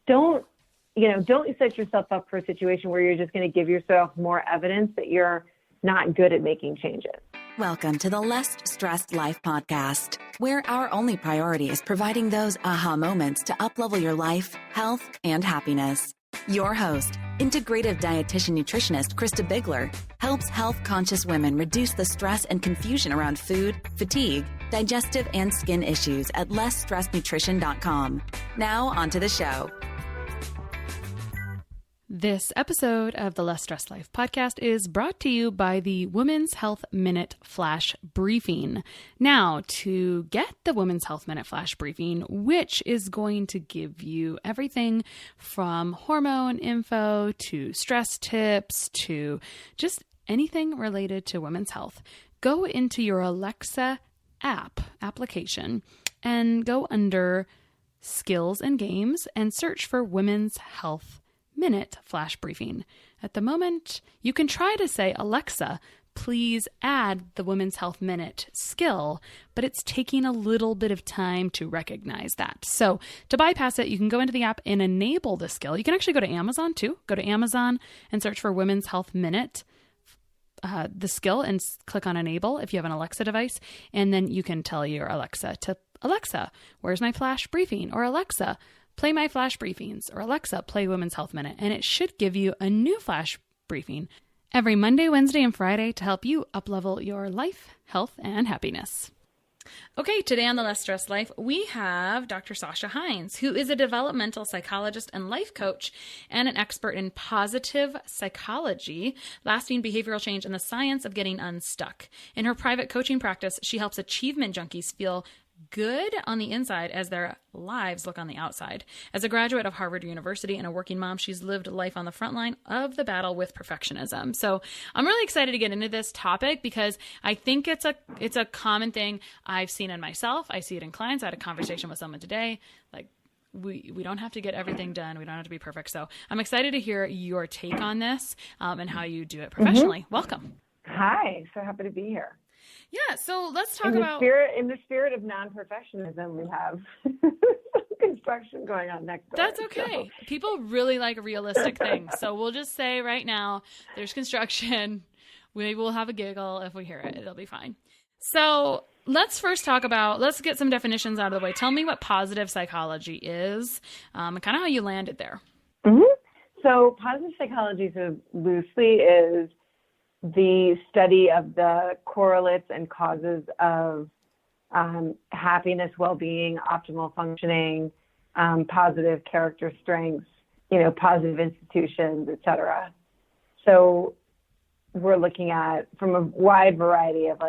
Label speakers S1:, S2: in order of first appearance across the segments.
S1: don't set yourself up for a situation where you're just going to give yourself more evidence that you're not good at making changes.
S2: Welcome to the Less Stressed Life podcast, where our only priority is providing those aha moments to uplevel your life, health, and happiness. Your host, integrative dietitian nutritionist Krista Bigler, helps health-conscious women reduce the stress and confusion around food, fatigue, digestive, and skin issues at lessstressednutrition.com. Now, on to the show.
S3: This episode of the Less Stressed Life podcast is brought to you by the Women's Health Minute Flash Briefing. Now, to get the Women's Health Minute Flash Briefing, which is going to give you everything from hormone info to stress tips to just anything related to women's health, go into your Alexa application and go under Skills and Games and search for Women's Health Minute Flash Briefing. At the moment, you can try to say, Alexa, please add the Women's Health Minute skill, but it's taking a little bit of time to recognize that. So to bypass it, you can go into the app and enable the skill. You can actually go to Amazon too. Go to Amazon and search for Women's Health Minute, the skill, and click on enable if you have an Alexa device. And then you can tell your Alexa to, Alexa, where's my flash briefing? Or Alexa, play my flash briefings, or Alexa, play Women's Health Minute. And it should give you a new flash briefing every Monday, Wednesday, and Friday to help you uplevel your life, health, and happiness. Okay, today on the Less Stressed Life, we have Dr. Sasha Heinz, who is a developmental psychologist and life coach and an expert in positive psychology, lasting behavioral change, and the science of getting unstuck. In her private coaching practice, she helps achievement junkies feel good on the inside as their lives look on the outside. As a graduate of Harvard University and a working mom, she's lived life on the front line of the battle with perfectionism. So I'm really excited to get into this topic because I think it's a common thing I've seen in myself. I see it in clients. I had a conversation with someone today. Like, we don't have to get everything done. We don't have to be perfect. So I'm excited to hear your take on this and how you do it professionally. Welcome.
S1: Hi. So happy to be here.
S3: Yeah, so let's talk about...
S1: In the spirit of non-perfectionism, we have construction going on next door.
S3: That's okay. So. People really like realistic things. So we'll just say right now, there's construction. Maybe we'll have a giggle if we hear it. It'll be fine. So let's first let's get some definitions out of the way. Tell me what positive psychology is and kind of how you landed there.
S1: Mm-hmm. So positive psychology, so loosely, is the study of the correlates and causes of happiness, well-being, optimal functioning, positive character strengths, positive institutions, et cetera. So we're looking at from a wide variety of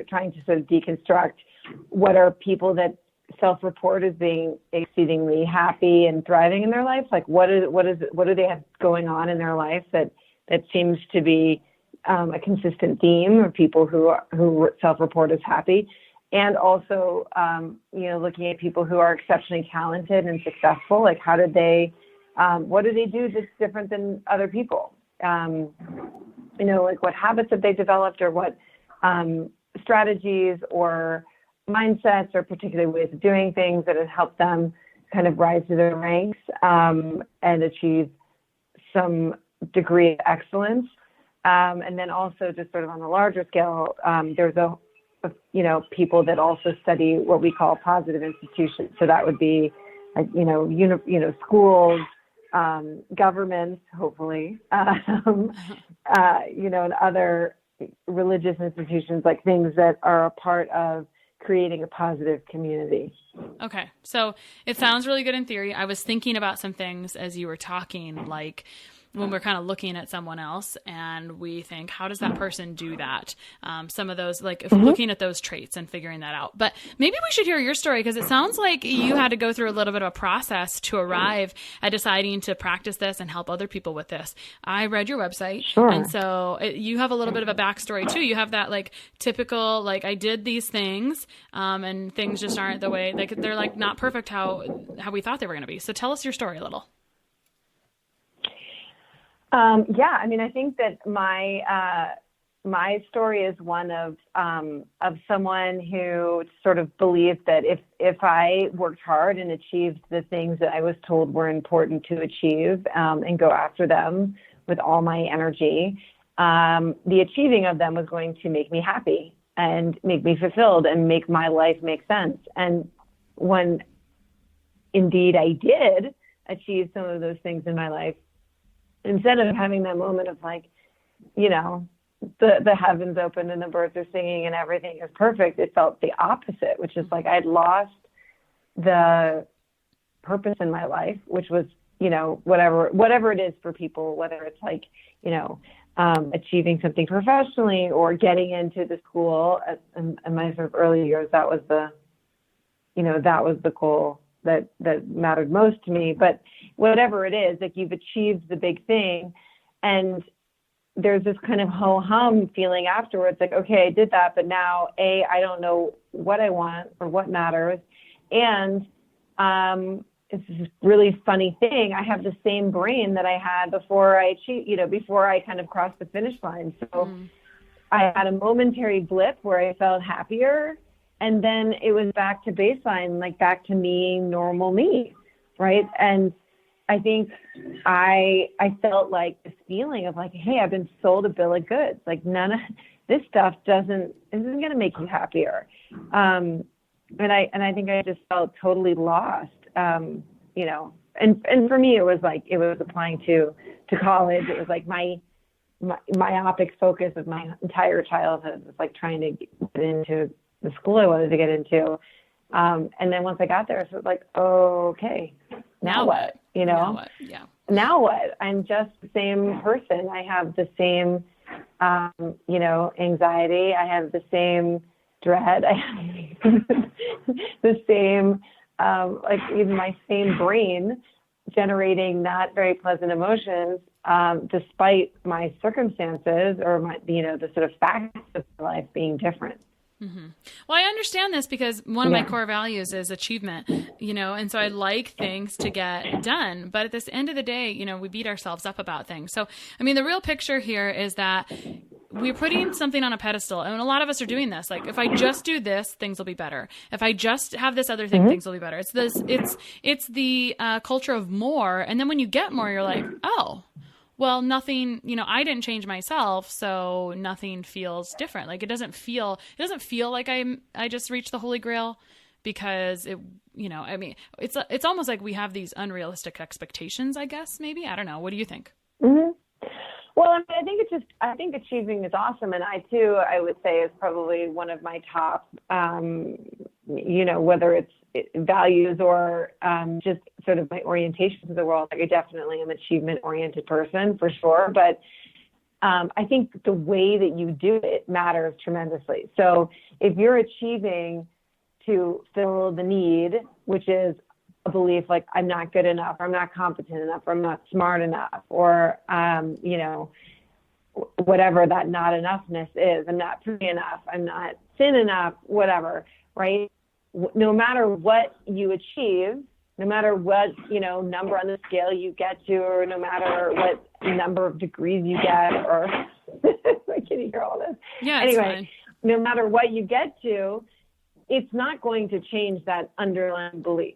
S1: trying to sort of deconstruct what are people that self-report as being exceedingly happy and thriving in their life. Like what do they have going on in their life that seems to be a consistent theme of people who self-report as happy, and also, looking at people who are exceptionally talented and successful. Like, what do they do that's different than other people? Like what habits have they developed, or what strategies or mindsets or particular ways of doing things that have helped them kind of rise to their ranks and achieve some degree of excellence. And then also just sort of on a larger scale, there's people that also study what we call positive institutions. So that would be, schools, governments, hopefully, and other religious institutions, like things that are a part of creating a positive community.
S3: Okay. So it sounds really good in theory. I was thinking about some things as you were talking, like when we're kind of looking at someone else and we think, how does that person do that? Some of those, like if looking at those traits and figuring that out. But maybe we should hear your story, because it sounds like you had to go through a little bit of a process to arrive at deciding to practice this and help other people with this. I read your website.
S1: Sure.
S3: And so you have a little bit of a backstory too. You have that like typical, like I did these things and things just aren't the way, like they're like not perfect how we thought they were going to be. So tell us your story a little.
S1: I think that my my story is one of someone who sort of believed that if I worked hard and achieved the things that I was told were important to achieve, and go after them with all my energy, the achieving of them was going to make me happy and make me fulfilled and make my life make sense. And when indeed I did achieve some of those things in my life, instead of having that moment of like, you know, the heavens opened and the birds are singing and everything is perfect, it felt the opposite, which is like I'd lost the purpose in my life, which was, you know, whatever it is for people, whether it's like, you know, achieving something professionally or getting into the school. In my sort of early years, that was the goal that mattered most to me. But whatever it is, like you've achieved the big thing, and there's this kind of ho-hum feeling afterwards, like, okay, I did that, but now I don't know what I want or what matters. And it's this really funny thing. I have the same brain that I had before I achieved, before I kind of crossed the finish line. So I had a momentary blip where I felt happier, and then it was back to baseline, like back to me, normal me, right? And I think I felt like this feeling of like, hey, I've been sold a bill of goods. Like none of this stuff isn't going to make you happier. And I think I just felt totally lost. And for me, it was applying to college. It was like my myopic focus of my entire childhood was like trying to get into the school I wanted to get into. And then once I got there, it was like, oh, okay, now what?
S3: Now what? Yeah.
S1: Now what? I'm just the same person. I have the same, anxiety. I have the same dread. I have the same, even my same brain generating not very pleasant emotions, despite my circumstances or the sort of facts of my life being different.
S3: Mm-hmm. Well, I understand this because one of my core values is achievement, and so I like things to get done. But at this end of the day, we beat ourselves up about things. So, I mean, the real picture here is that we're putting something on a pedestal, and a lot of us are doing this. Like, if I just do this, things will be better. If I just have this other thing, things will be better. It's the culture of more, and then when you get more, you're like, oh. Well, nothing, I didn't change myself, so nothing feels different. Like it doesn't feel like I just reached the Holy Grail because it's almost like we have these unrealistic expectations, I guess, maybe. I don't know. What do you think?
S1: Mm-hmm. Well, I mean, I think achieving is awesome. And I would say is probably one of my top, whether it's values or just sort of my orientation to the world. Like I definitely am an achievement-oriented person for sure. But I think the way that you do it matters tremendously. So if you're achieving to fill the need, which is a belief like I'm not good enough, I'm not competent enough, or I'm not smart enough, or, whatever that not enoughness is, I'm not pretty enough, I'm not thin enough, whatever, right? No matter what you achieve, no matter what, number on the scale you get to, or no matter what number of degrees you get, or I can hear all this.
S3: Yeah,
S1: anyway, no matter what you get to, it's not going to change that underlying belief.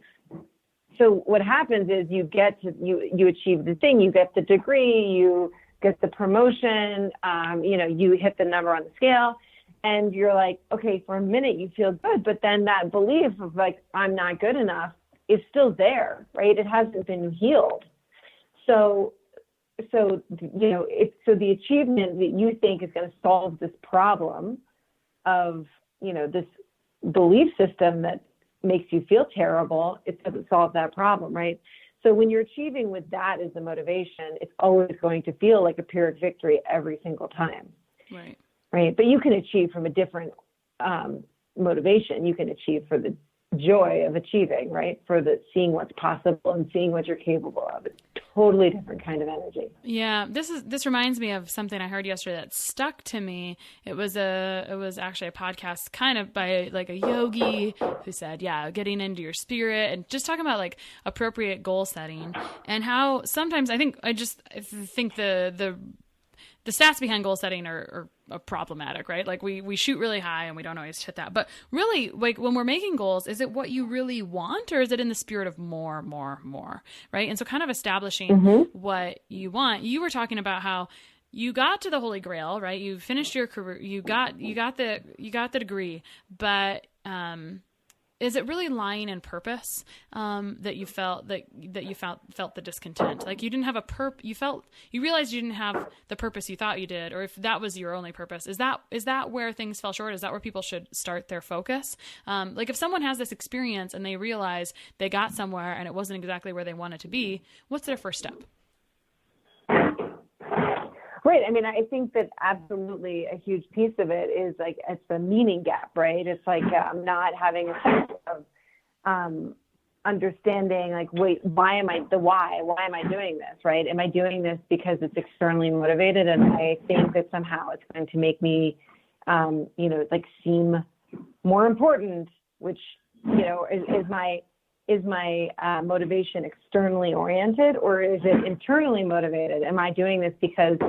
S1: So what happens is you achieve the thing, you get the degree, you get the promotion, you hit the number on the scale, and you're like, okay, for a minute you feel good, but then that belief of like, I'm not good enough is still there, right? It hasn't been healed. So the achievement that you think is going to solve this problem of, this belief system that makes you feel terrible, it doesn't solve that problem, right? So when you're achieving with that as the motivation, it's always going to feel like a Pyrrhic victory every single time.
S3: Right.
S1: Right. But you can achieve from a different motivation. You can achieve for the joy of achieving, right? For the seeing what's possible and seeing what you're capable of. It's a totally different kind of energy.
S3: Yeah. This reminds me of something I heard yesterday that stuck to me. It was actually a podcast kind of by like a yogi who said, getting into your spirit and just talking about like appropriate goal setting and how sometimes I think the the stats behind goal setting are problematic, right? Like we shoot really high and we don't always hit that. But really, like when we're making goals, is it what you really want, or is it in the spirit of more, right? And so kind of establishing what you want. You were talking about how you got to the Holy Grail, right? You finished your career, you got the degree, but is it really lying in purpose that you felt the discontent? Like you didn't have you realized you didn't have the purpose you thought you did, or if that was your only purpose. Is that where things fell short? Is that where people should start their focus? Like if someone has this experience and they realize they got somewhere and it wasn't exactly where they wanted to be, what's their first step?
S1: Right. I mean, I think that absolutely a huge piece of it is like, it's the meaning gap, right? It's like not having a sense of understanding, like, wait, why am I doing this, right? Am I doing this because it's externally motivated and I think that somehow it's going to make me, like seem more important, which, is my motivation externally oriented, or is it internally motivated? Am I doing this because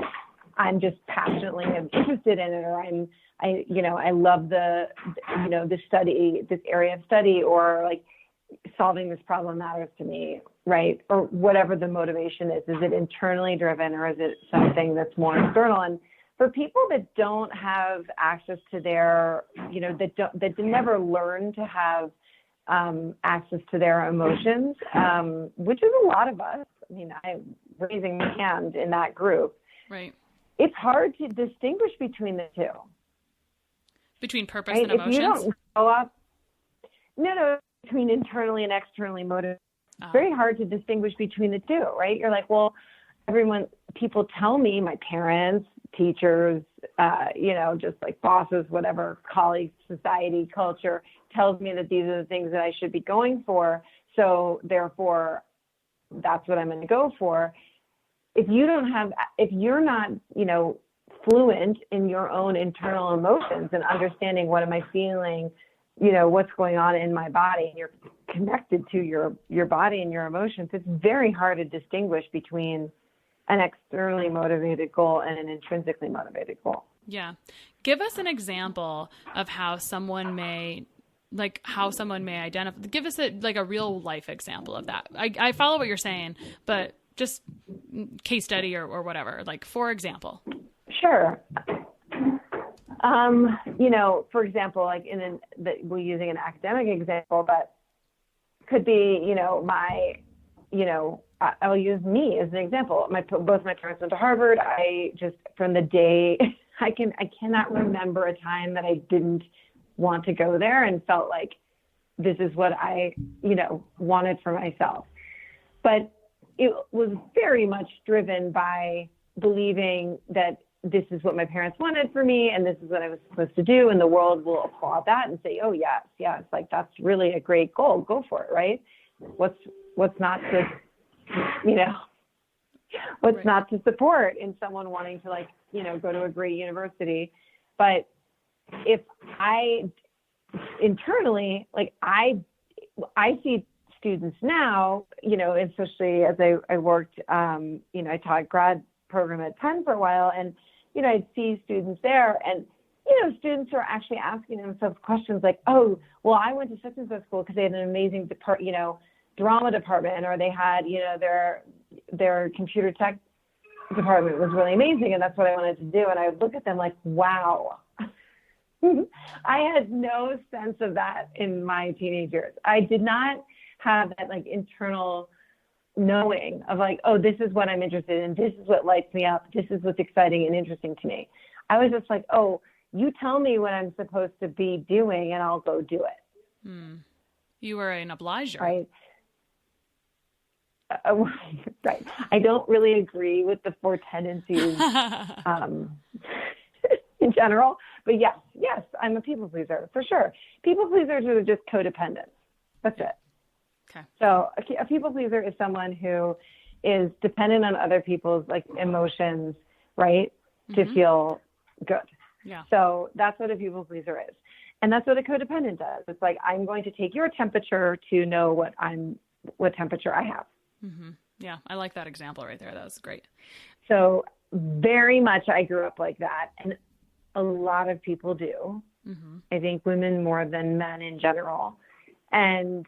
S1: I'm just passionately interested in it, or I love this area of study, or like solving this problem matters to me, right? Or whatever the motivation is it internally driven, or is it something that's more external? And for people that don't have access to their, that never learn to have access to their emotions, which is a lot of us. I mean, I'm raising my hand in that group.
S3: Right.
S1: It's hard to distinguish between the two.
S3: Between purpose
S1: right?
S3: and emotions?
S1: If you don't grow up, between internally and externally motivated. It's very hard to distinguish between the two, right? You're like, well, people tell me, my parents, teachers, just like bosses, whatever, colleagues, society, culture, tells me that these are the things that I should be going for. So therefore, that's what I'm going to go for. If you're not, fluent in your own internal emotions and understanding what am I feeling, what's going on in my body, and you're connected to your body and your emotions, it's very hard to distinguish between an externally motivated goal and an intrinsically motivated goal.
S3: Yeah. Give us an example of how someone may identify. Give us a real life example of that. I follow what you're saying, but just case study or whatever, like for example.
S1: Sure. For example, like we're using an academic example, but could be, I'll use me as an example. Both my parents went to Harvard. From the day I cannot remember a time that I didn't want to go there and felt like this is what I, wanted for myself. But it was very much driven by believing that this is what my parents wanted for me and this is what I was supposed to do, and the world will applaud that and say, oh yes, like that's really a great goal. Go for it, right? What's not to,
S3: right.
S1: not to support in someone wanting to go to a great university. But if I internally, I see students now, especially as I worked, I taught grad program at Penn for a while, and, I'd see students there, and, students are actually asking themselves questions like, oh, well, I went to such and such school because they had an amazing drama department, or they had, their computer tech department was really amazing, and that's what I wanted to do. And I would look at them like, wow. I had no sense of that in my teenage years. I did not have that internal knowing of oh, this is what I'm interested in. This is what lights me up. This is what's exciting and interesting to me. I was just like, oh, you tell me what I'm supposed to be doing and I'll go do it.
S3: You were an obliger.
S1: Right. Right. I don't really agree with the four tendencies in general, but yes, I'm a people pleaser for sure. People pleasers are just codependent. That's it.
S3: Okay.
S1: So a people pleaser is someone who is dependent on other people's emotions, right, to feel good.
S3: Yeah.
S1: So that's what a people pleaser is. And that's what a codependent does. It's like, I'm going to take your temperature to know what temperature I have.
S3: Mm-hmm. Yeah. I like that example right there. That was great.
S1: So very much, I grew up like that. And a lot of people do.
S3: Mm-hmm.
S1: I think women more than men in general. And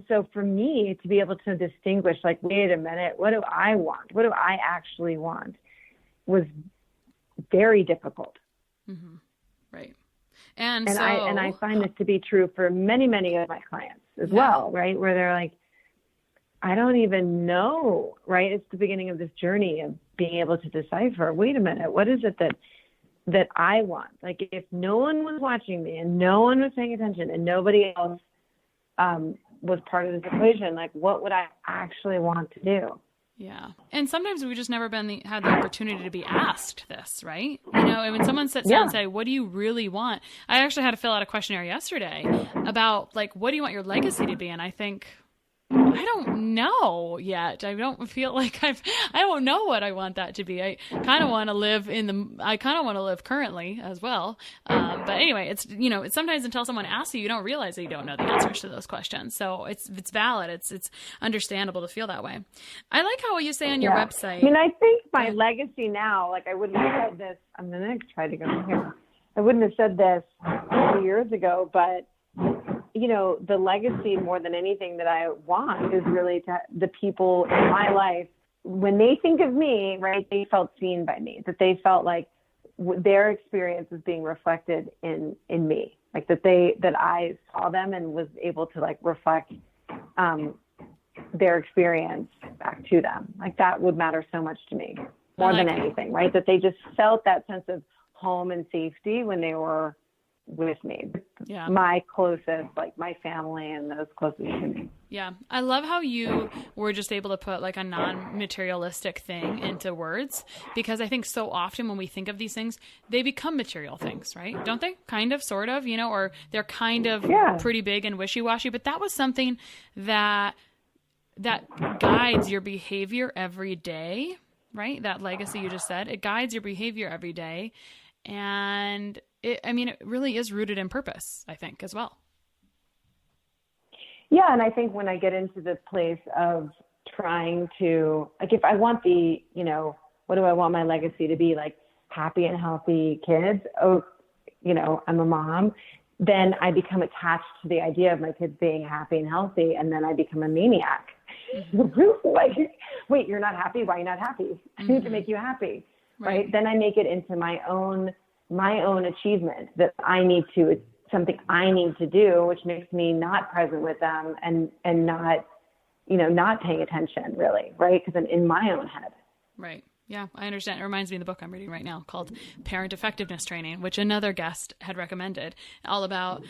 S1: so for me to be able to distinguish, like, wait a minute, what do I want? What do I actually want? Was very difficult.
S3: Mm-hmm. Right. And
S1: I find this to be true for many, many of my clients as well, right? Where they're like, I don't even know, right? It's the beginning of this journey of being able to decipher, wait a minute, what is it that I want? Like, if no one was watching me and no one was paying attention and nobody else was part of this equation, like, what would I actually want to do?
S3: Yeah. And sometimes we've just never had the opportunity to be asked this, right? You know, and when someone sits down and say, what do you really want? I actually had to fill out a questionnaire yesterday about, like, what do you want your legacy to be? And I think, I don't know yet. I don't feel like I don't know what I want that to be. I kind of want to live currently as well. But anyway, it's sometimes until someone asks you, you don't realize that you don't know the answers to those questions. So it's valid. It's understandable to feel that way. I like how you say on your website.
S1: I mean, I think my legacy now, like, I wouldn't have said this. I'm going to try to go here. I wouldn't have said this 2 years ago, but the legacy more than anything that I want is really to the people in my life, when they think of me, right, they felt seen by me, that they felt like their experience was being reflected in me, like that I saw them and was able to, like, reflect their experience back to them. Like, that would matter so much to me more than anything, right? That they just felt that sense of home and safety when they were with me.
S3: Yeah.
S1: My closest, like my family and those closest to me.
S3: Yeah. I love how you were just able to put, like, a non-materialistic thing into words, because I think so often when we think of these things, they become material things, right? Don't they? Kind of, sort of, or they're kind of pretty big and wishy-washy, but that was something that guides your behavior every day, right? That legacy you just said, it guides your behavior every day. And it really is rooted in purpose, I think, as well.
S1: Yeah. And I think when I get into the place of trying to, like, if I want what do I want my legacy to be? Like, happy and healthy kids. Oh, I'm a mom. Then I become attached to the idea of my kids being happy and healthy. And then I become a maniac. Mm-hmm. Like, wait, you're not happy? Why are you not happy? I need to make you happy. Right. Then I make it into my own achievement that something I need to do, which makes me not present with them and not, not paying attention really. Right. Because I'm in my own head.
S3: Right. Yeah, I understand. It reminds me of the book I'm reading right now called Parent Effectiveness Training, which another guest had recommended, all about,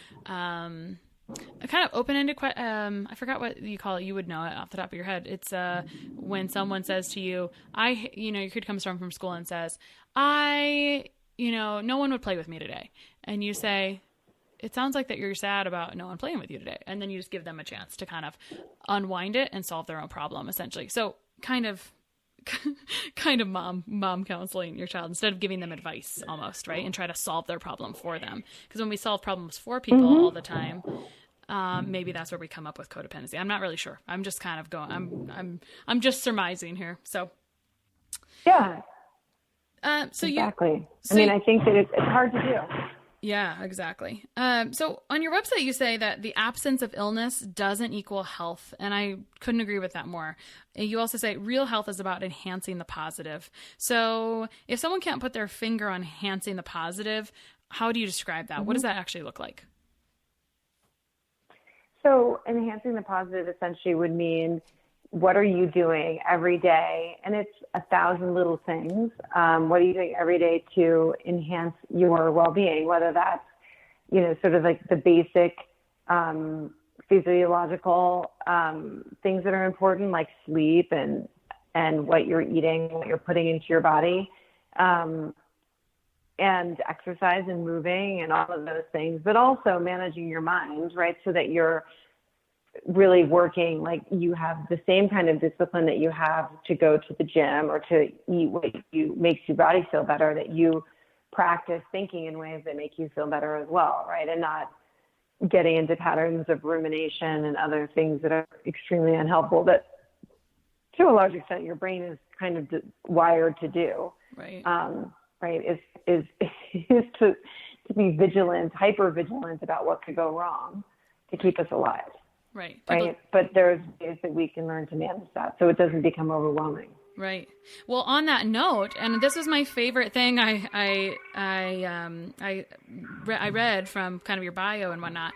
S3: a kind of open-ended I forgot what you call it. You would know it off the top of your head. It's when someone says to you, your kid comes from school and says, no one would play with me today. And you say, it sounds like that you're sad about no one playing with you today. And then you just give them a chance to kind of unwind it and solve their own problem, essentially. So kind of mom counseling your child instead of giving them advice almost, right? And try to solve their problem for them. Because when we solve problems for people all the time, maybe that's where we come up with codependency. I'm not really sure. I'm just kind of going, I'm just surmising here. So.
S1: Yeah.
S3: Exactly.
S1: I think that it's hard to do.
S3: Yeah, exactly. So on your website, you say that the absence of illness doesn't equal health. And I couldn't agree with that more. You also say real health is about enhancing the positive. So if someone can't put their finger on enhancing the positive, how do you describe that? What does that actually look like?
S1: So enhancing the positive essentially would mean, what are you doing every day? And it's 1,000 little things. What are you doing every day to enhance your well-being? Whether that's, sort of like the basic physiological things that are important, like sleep and what you're eating, what you're putting into your body, and exercise and moving and all of those things, but also managing your mind, right? So that you're really working, like you have the same kind of discipline that you have to go to the gym or to eat what makes your body feel better, that you practice thinking in ways that make you feel better as well, right? And not getting into patterns of rumination and other things that are extremely unhelpful, that to to a large extent, your brain is kind of wired to do.
S3: Right.
S1: Right. Is to be vigilant, hyper vigilant about what could go wrong to keep us alive.
S3: Right.
S1: Right. But there's ways that we can learn to manage that so it doesn't become overwhelming.
S3: Right. Well, on that note, and this was my favorite thing I read from kind of your bio and whatnot.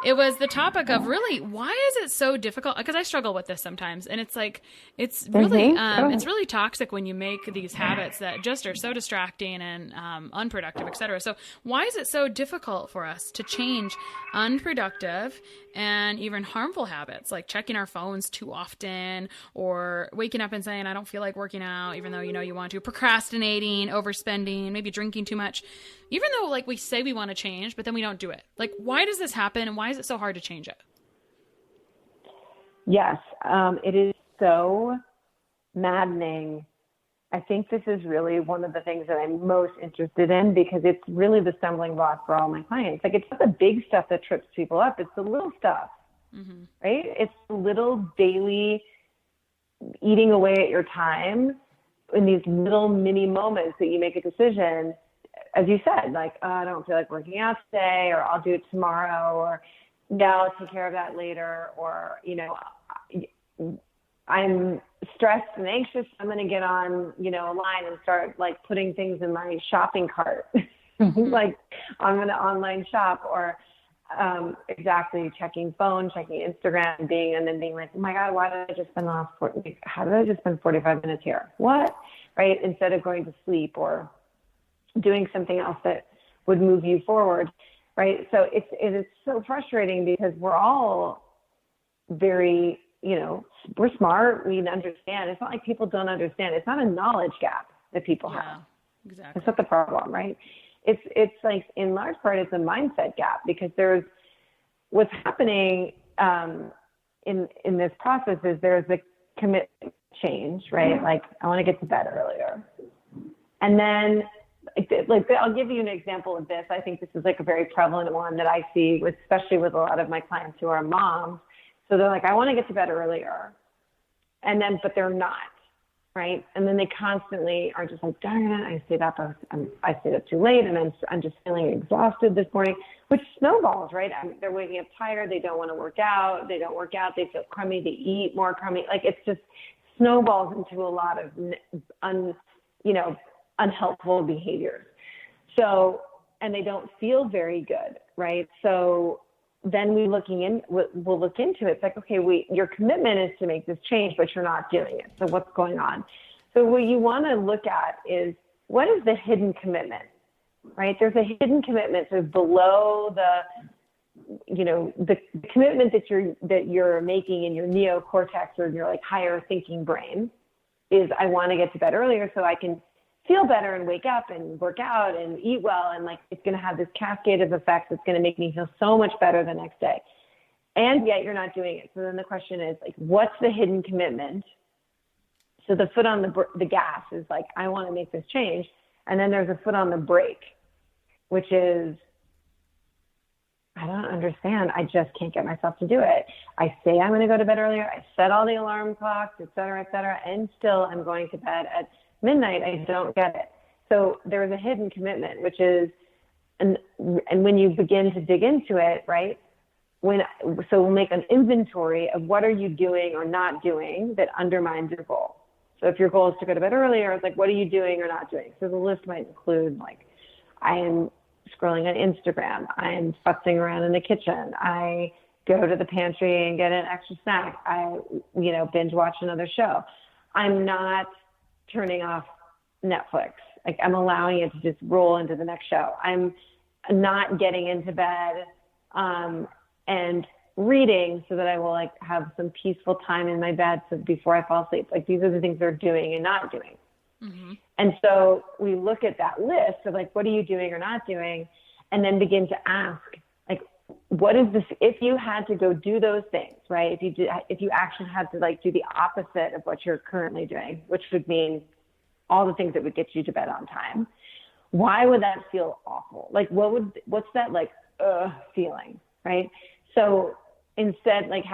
S3: It was the topic of really, why is it so difficult? Because I struggle with this sometimes, and it's like, it's really, it's really toxic when you make these habits that just are so distracting and unproductive, et cetera. So why is it so difficult for us to change unproductive and even harmful habits, like checking our phones too often, or waking up and saying, I don't feel like working out, even though you know you want to, procrastinating, overspending, maybe drinking too much, even though like we say we want to change, but then we don't do it. Like, why does this happen, and why is it so hard to change it?
S1: Yes, it is so maddening. I think this is really one of the things that I'm most interested in, because it's really the stumbling block for all my clients. Like, it's not the big stuff that trips people up. It's the little stuff, right? It's the little daily eating away at your time in these little mini moments that you make a decision, as you said, like, oh, I don't feel like working out today, or I'll do it tomorrow, or no, I'll take care of that later, or, you know, I'm stressed and anxious. I'm going to get on, you know, a line and start like putting things in my shopping cart, like I'm going to online shop, or exactly checking phone, checking Instagram, and then being like, oh my God, why did I just spend the last how did I just spend 45 minutes here? What? Right? Instead of going to sleep or doing something else that would move you forward. Right. So it is so frustrating, because we're all very, you know, we're smart. We understand. It's not like people don't understand. It's not a knowledge gap that people have.
S3: Exactly.
S1: That's not the problem, right? It's like, in large part, it's a mindset gap, because there's what's happening in this process is there's a commitment change, right? Like, I want to get to bed earlier. And then, like, I'll give you an example of this. I think this is like a very prevalent one that I see, especially with a lot of my clients who are moms. So they're like, I want to get to bed earlier. And then, but they're not, right? And then they constantly are just like, darn it, I stayed up too late, and I'm just feeling exhausted this morning, which snowballs, right? They're waking up tired. They don't want to work out. They don't work out. They feel crummy. They eat more crummy. Like, it's just snowballs into a lot of, unhelpful behaviors. So, and they don't feel very good, right? So then we'll look into it. It's like, okay, your commitment is to make this change, but you're not doing it. So what's going on? So what you want to look at is, what is the hidden commitment, right? There's a hidden commitment sort of below the commitment that you're making in your neocortex, or your like higher thinking brain, is I want to get to bed earlier so I can feel better and wake up and work out and eat well. And like, it's going to have this cascade of effects that's going to make me feel so much better the next day. And yet you're not doing it. So then the question is, like, what's the hidden commitment? So the foot on the gas is like, I want to make this change. And then there's a foot on the brake, which is, I don't understand. I just can't get myself to do it. I say I'm going to go to bed earlier. I set all the alarm clocks, et cetera, and still I'm going to bed at midnight. I don't get it. So there's a hidden commitment, which is, and when you begin to dig into it, right? So we'll make an inventory of what are you doing or not doing that undermines your goal. So if your goal is to go to bed earlier, it's like, what are you doing or not doing? So the list might include, like, I am scrolling on Instagram. I'm futzing around in the kitchen. I go to the pantry and get an extra snack. I, binge watch another show. I'm not turning off Netflix. Like, I'm allowing it to just roll into the next show. I'm not getting into bed and reading so that I will like have some peaceful time in my bed so before I fall asleep. Like, these are the things they're doing and not doing. Mm-hmm. And so we look at that list of like, what are you doing or not doing? And then begin to ask, like, what is this? If you had to go do those things, right? If you actually had to like do the opposite of what you're currently doing, which would mean all the things that would get you to bed on time, why would that feel awful? Like, what's that like, feeling, right? So instead, like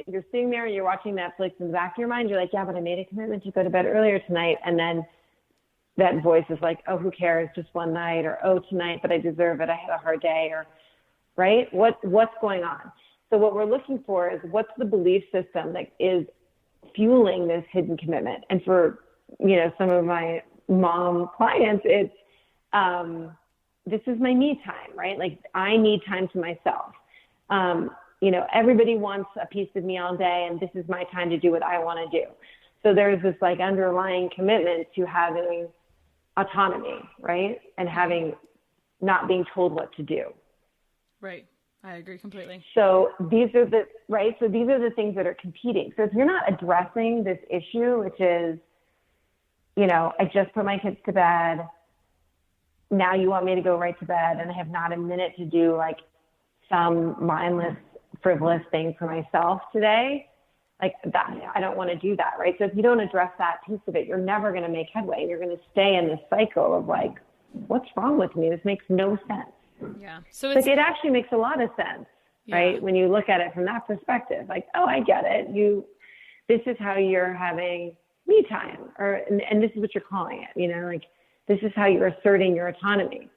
S1: you're sitting there, you're watching Netflix, in the back of your mind, you're like, yeah, but I made a commitment to go to bed earlier tonight. And then that voice is like, oh, who cares? Just one night, or, oh, tonight, but I deserve it. I had a hard day, or, right? What's going on? So what we're looking for is, what's the belief system that is fueling this hidden commitment? And for, some of my mom clients, it's, this is my me time, right? Like, I need time to myself. Everybody wants a piece of me all day, and this is my time to do what I want to do. So there's this like underlying commitment to having autonomy, right? And not being told what to do. Right.
S3: I agree completely.
S1: So these are the things that are competing. So if you're not addressing this issue, which is, I just put my kids to bed, now you want me to go right to bed, and I have not a minute to do like some mindless, frivolous thing for myself today, like that, I don't want to do that, right? So if you don't address that piece of it, you're never going to make headway. You're going to stay in this cycle of like, what's wrong with me? This makes no sense.
S3: Yeah. So
S1: it actually makes a lot of sense, right? When you look at it from that perspective, like, oh, I get it. This is how you're having me time, and this is what you're calling it, like, this is how you're asserting your autonomy.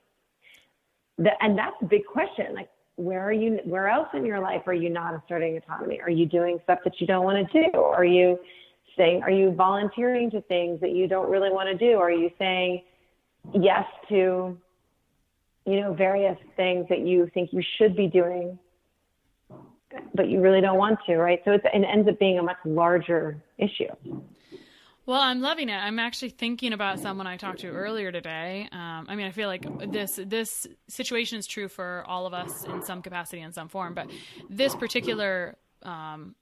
S1: And that's a big question. Like, where else in your life are you not asserting autonomy? Are you doing stuff that you don't want to do? Are you volunteering to things that you don't really want to do? Are you saying yes to, various things that you think you should be doing, but you really don't want to, right? So it ends up being a much larger issue.
S3: Well, I'm loving it. I'm actually thinking about someone I talked to earlier today. I feel like this situation is true for all of us in some capacity, in some form, but this particular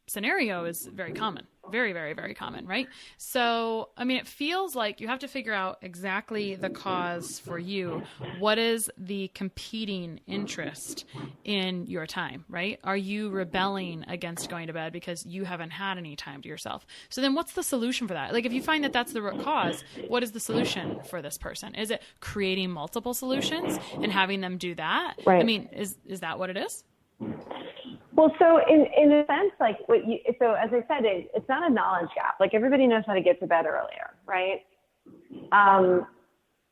S3: scenario is very common, very, very, very common, right? So, it feels like you have to figure out exactly the cause for you. What is the competing interest in your time, right? Are you rebelling against going to bed because you haven't had any time to yourself? So then what's the solution for that? Like, if you find that that's the root cause, what is the solution for this person? Is it creating multiple solutions and having them do that?
S1: Right.
S3: Is that what it is?
S1: Well, so in a sense, like so as I said, it's not a knowledge gap. Like, everybody knows how to get to bed earlier, right?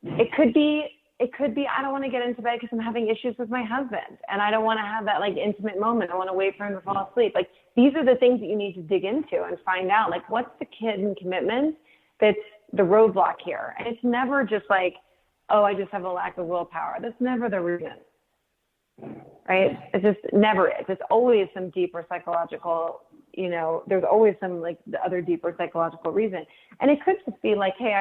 S1: It could be I don't want to get into bed because I'm having issues with my husband, and I don't want to have that like intimate moment. I want to wait for him to fall asleep. Like, these are the things that you need to dig into and find out, like, what's the hidden commitment that's the roadblock here. And it's never just like, oh, I just have a lack of willpower. That's never the reason. Right? It's just never is. It's always some deeper psychological, there's always some like the other deeper psychological reason. And it could just be like, hey,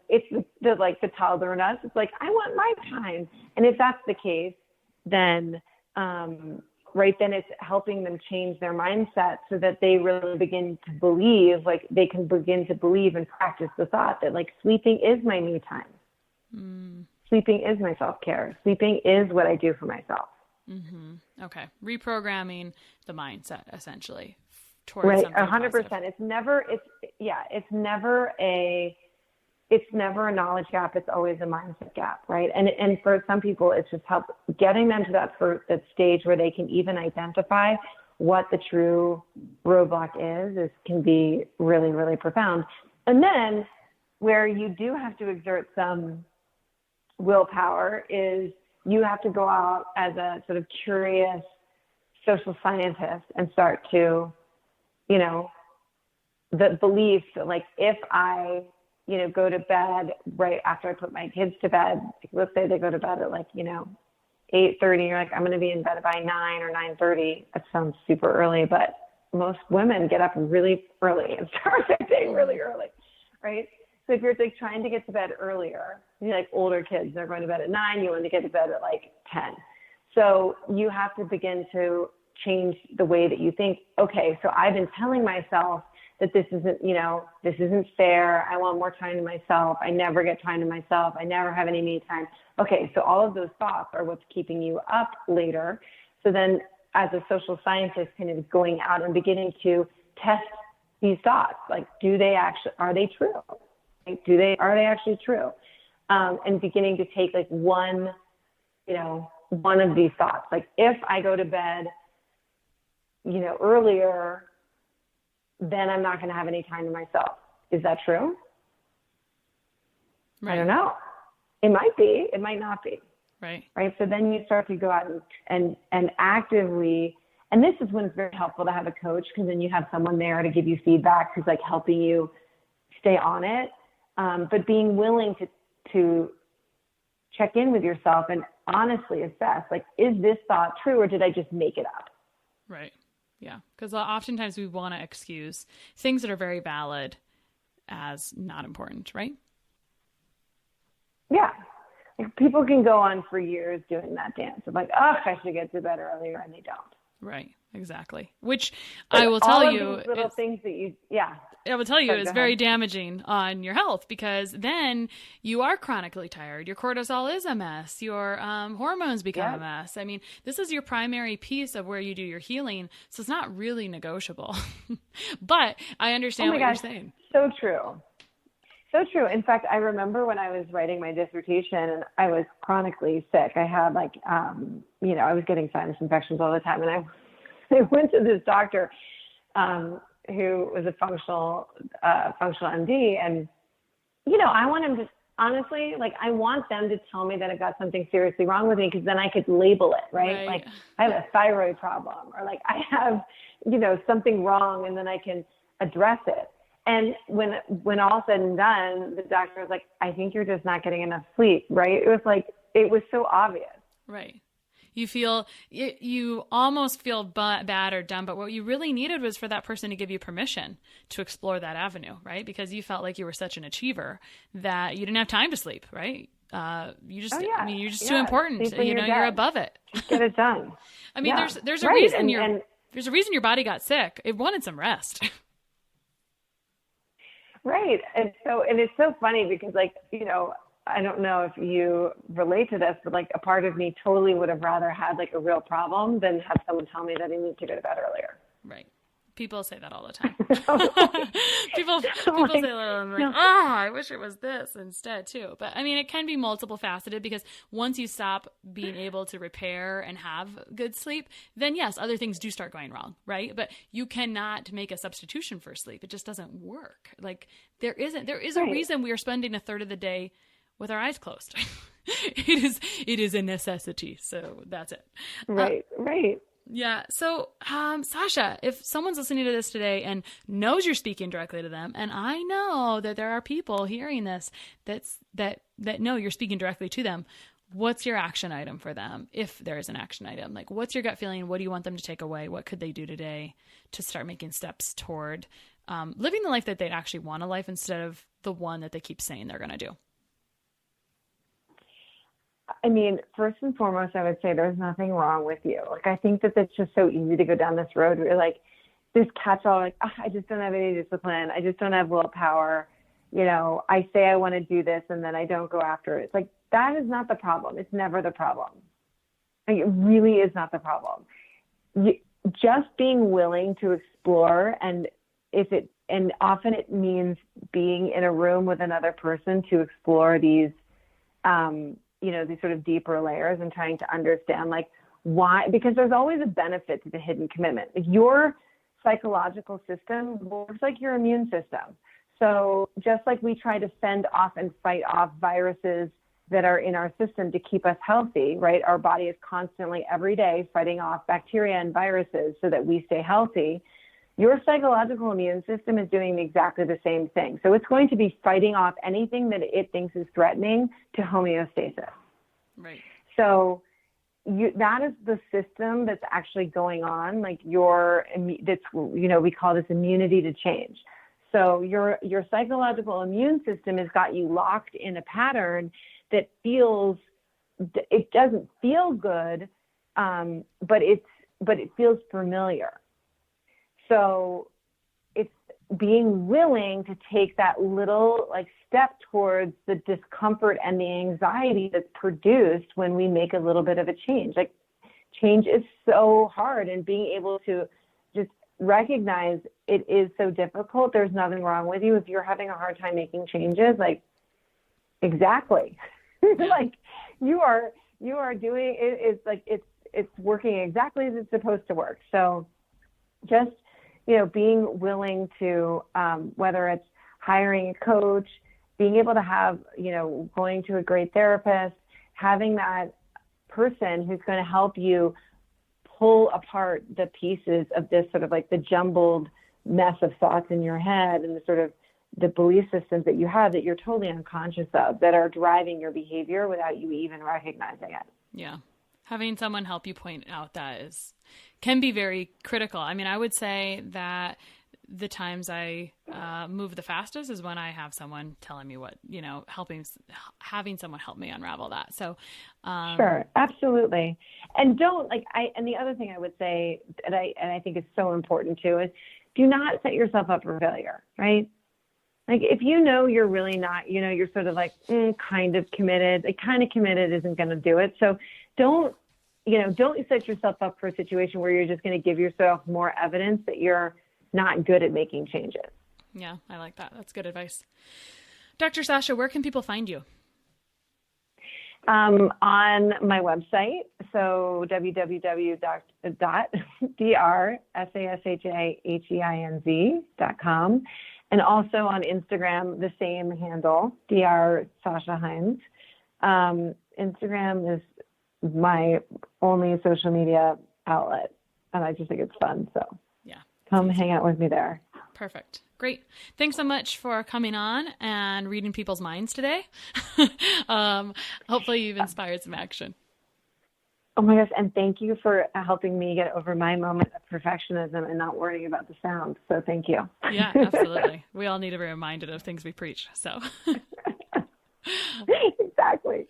S1: it's the toddler in us. It's like, I want my time. And if that's the case, then, then it's helping them change their mindset so that they really begin to believe, like they can begin to believe and practice the thought that like sleeping is my me time. Mm. Sleeping is my self-care. Sleeping is what I do for myself.
S3: Mm-hmm. Okay. Reprogramming the mindset, essentially, towards
S1: right.
S3: something
S1: 100%.
S3: positive.
S1: It's never a knowledge gap. It's always a mindset gap, right? And for some people, it's just getting them to that stage where they can even identify what the true roadblock can be really, really profound. And then where you do have to exert some willpower is you have to go out as a sort of curious social scientist and start to, the belief that like, if I, go to bed right after I put my kids to bed, let's say they go to bed at like, 8:30, you're like, I'm going to be in bed by 9 or 9:30. That sounds super early, but most women get up really early and start their day really early, right? So if you're like trying to get to bed earlier, like older kids, they're going to bed at 9, you want to get to bed at like 10. So you have to begin to change the way that you think. Okay, so I've been telling myself that this isn't fair. I want more time to myself. I never get time to myself. I never have any me time. Okay, so all of those thoughts are what's keeping you up later. So then as a social scientist, kind of going out and beginning to test these thoughts, like, are they true? Are they actually true? And beginning to take like one of these thoughts. Like, if I go to bed earlier, then I'm not going to have any time to myself. Is that true?
S3: Right.
S1: I don't know. It might be. It might not be.
S3: Right.
S1: Right. So then you start to go out and actively, and this is when it's very helpful to have a coach, because then you have someone there to give you feedback who's like helping you stay on it. But being willing to check in with yourself and honestly assess, like, is this thought true or did I just make it up?
S3: Right. Yeah. Because oftentimes we want to excuse things that are very valid as not important, right?
S1: Yeah. Like, people can go on for years doing that dance of like, oh, I should get to bed earlier, and they don't.
S3: Right. Exactly. Which
S1: but
S3: I will tell you,
S1: these little things that
S3: I will tell you
S1: Sorry,
S3: is very damaging on your health, because then you are chronically tired. Your cortisol is a mess. Your hormones become a mess. I mean, this is your primary piece of where you do your healing. So it's not really negotiable, but I understand what you're saying. So true.
S1: So true. In fact, I remember when I was writing my dissertation and I was chronically sick. I had I was getting sinus infections all the time. And I went to this doctor who was a functional MD. And, I want him to, honestly, I want them to tell me that I've got something seriously wrong with me, because then I could label it, right? Like, I have a thyroid problem, or like I have, something wrong, and then I can address it. And when all said and done, the doctor was like, I think you're just not getting enough sleep, right? It was so obvious.
S3: Right. You almost feel bad or dumb, but what you really needed was for that person to give you permission to explore that avenue, right? Because you felt like you were such an achiever that you didn't have time to sleep, right? You're just too important. You're above it.
S1: Just get it done.
S3: I mean, there's a reason there's a reason your body got sick. It wanted some rest.
S1: Right. And it's so funny because I don't know if you relate to this, but a part of me totally would have rather had a real problem than have someone tell me that I need to go to bed earlier.
S3: Right. People say that all the time. people say that. I wish it was this instead too. But I mean, it can be multiple faceted, because once you stop being able to repair and have good sleep, then yes, other things do start going wrong, right? But you cannot make a substitution for sleep. It just doesn't work. There is a reason we are spending a third of the day with our eyes closed. It is a necessity. So that's it.
S1: Right.
S3: Yeah. So, Sasha, if someone's listening to this today and knows you're speaking directly to them, and I know that there are people hearing this that know you're speaking directly to them, what's your action item for them? If there is an action item, what's your gut feeling? What do you want them to take away? What could they do today to start making steps toward living the life that they actually want a life, instead of the one that they keep saying they're going to do?
S1: I mean, first and foremost, I would say there's nothing wrong with you. I think that it's just so easy to go down this road where you're this catch-all, I just don't have any discipline. I just don't have willpower. I say I want to do this and then I don't go after it. It's that is not the problem. It's never the problem. It really is not the problem. Just being willing to explore, and often it means being in a room with another person to explore these, these sort of deeper layers, and trying to understand why, because there's always a benefit to the hidden commitment. Your psychological system works like your immune system. So just like we try to fend off and fight off viruses that are in our system to keep us healthy, right? Our body is constantly every day fighting off bacteria and viruses so that we stay healthy. Your psychological immune system is doing exactly the same thing. So it's going to be fighting off anything that it thinks is threatening to homeostasis.
S3: Right.
S1: So that is the system that's actually going on. We call this immunity to change. So your psychological immune system has got you locked in a pattern that it doesn't feel good, but it feels familiar. So it's being willing to take that little step towards the discomfort and the anxiety that's produced when we make a little bit of a change. Change is so hard, and being able to just recognize it is so difficult. There's nothing wrong with you. If you're having a hard time making changes, exactly. You are doing it. It's working exactly as it's supposed to work. So just, being willing to, whether it's hiring a coach, being able to have, going to a great therapist, having that person who's going to help you pull apart the pieces of this sort of like the jumbled mess of thoughts in your head and the sort of the belief systems that you have that you're totally unconscious of that are driving your behavior without you even recognizing it.
S3: Yeah. Having someone help you point out that can be very critical. I mean, I would say that the times I move the fastest is when I have someone telling me what, having someone help me unravel that. So,
S1: sure, absolutely. And and the other thing I would say and I think is so important too is do not set yourself up for failure, right? Like if you're really not, you're sort of like kind of committed, like kind of committed isn't going to do it. So don't set yourself up for a situation where you're just going to give yourself more evidence that you're not good at making changes.
S3: Yeah, I like that. That's good advice. Dr. Sasha, where can people find you?
S1: On my website, so www.drSashaheinz.com, and also on Instagram, the same handle, Dr. Sasha Heinz. Instagram is my only social media outlet, and I just think it's fun. So
S3: yeah,
S1: come hang out with me there.
S3: Perfect. Great. Thanks so much for coming on and reading people's minds today. Hopefully you've inspired some action.
S1: Oh my gosh. And thank you for helping me get over my moment of perfectionism and not worrying about the sound. So thank you.
S3: Yeah, absolutely. We all need to be reminded of things we preach. So
S1: exactly.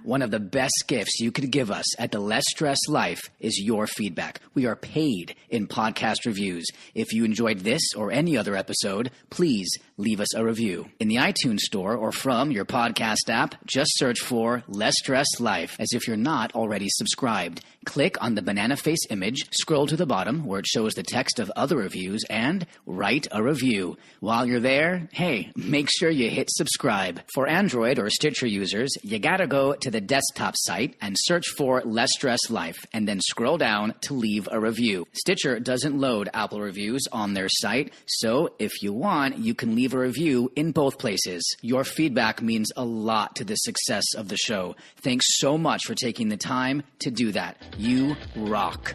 S4: One of the best gifts you could give us at The Less Stressed Life is your feedback. We are paid in podcast reviews. If you enjoyed this or any other episode, please leave us a review. In the iTunes store or from your podcast app, just search for Less Stressed Life as if you're not already subscribed. Click on the banana face image, scroll to the bottom where it shows the text of other reviews, and write a review. While you're there, hey, make sure you hit subscribe. For Android or Stitcher users, you gotta go to the desktop site and search for Less Stressed Life, and then scroll down to leave a review. Stitcher doesn't load Apple reviews on their site, so if you want, you can leave a review in both places. Your feedback means a lot to the success of the show. Thanks so much for taking the time to do that. You rock.